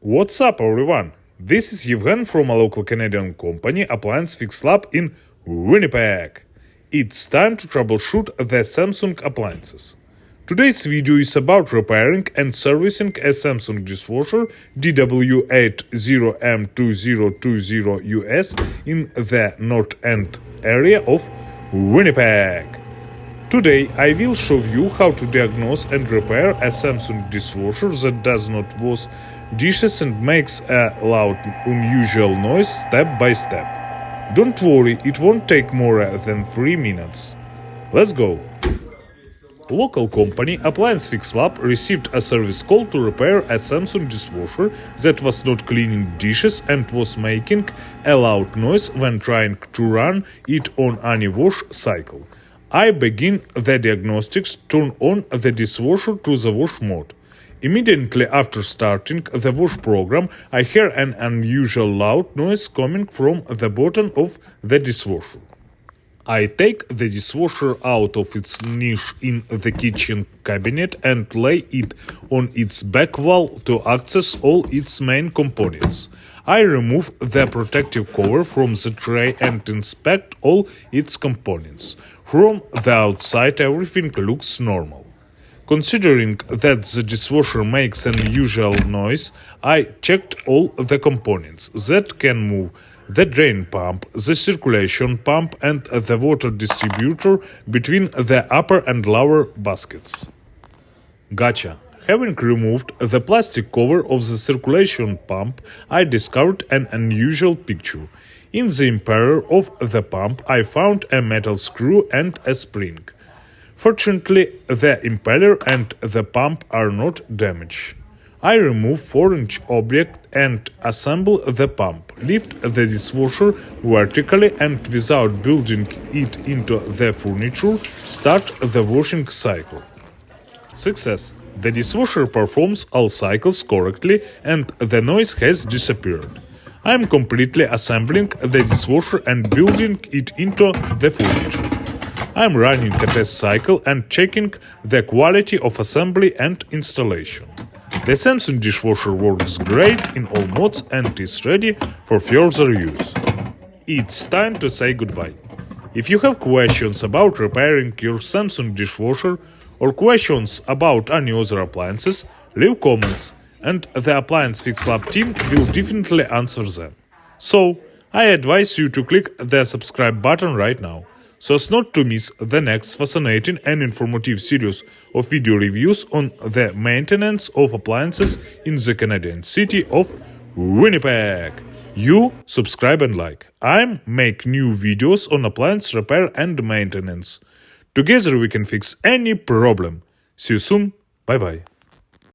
What's up, everyone? This is Yevgen from a local Canadian company, Appliance Fix Lab in Winnipeg. It's time to troubleshoot the Samsung appliances. Today's video is about repairing and servicing a Samsung dishwasher DW80M2020US in the North End area of Winnipeg. Today I will show you how to diagnose and repair a Samsung dishwasher that does not wash dishes and makes a loud, unusual noise step by step. Don't worry, it won't take more than 3 minutes. Let's go! Local company Appliance Fix Lab received a service call to repair a Samsung dishwasher that was not cleaning dishes and was making a loud noise when trying to run it on any wash cycle. I begin the diagnostics, turn on the dishwasher to the wash mode. Immediately after starting the wash program, I hear an unusual loud noise coming from the bottom of the dishwasher. I take the dishwasher out of its niche in the kitchen cabinet and lay it on its back wall to access all its main components. I remove the protective cover from the tray and inspect all its components. From the outside, everything looks normal. Considering that the dishwasher makes an unusual noise, I checked all the components that can move: the drain pump, the circulation pump, and the water distributor between the upper and lower baskets. Gotcha! Having removed the plastic cover of the circulation pump, I discovered an unusual picture. In the impeller of the pump, I found a metal screw and a spring. Fortunately, the impeller and the pump are not damaged. I remove 4-inch object and assemble the pump. Lift the dishwasher vertically and without building it into the furniture, start the washing cycle. Success! The dishwasher performs all cycles correctly and the noise has disappeared. I am completely assembling the dishwasher and building it into the furniture. I am running a test cycle and checking the quality of assembly and installation. The Samsung dishwasher works great in all modes and is ready for further use. It's time to say goodbye. If you have questions about repairing your Samsung dishwasher or questions about any other appliances, leave comments and the Appliance Fix Lab team will definitely answer them. So, I advise you to click the subscribe button right now, so as not to miss the next fascinating and informative series of video reviews on the maintenance of appliances in the Canadian city of Winnipeg. You subscribe and like. I make new videos on appliance repair and maintenance. Together we can fix any problem. See you soon. Bye bye.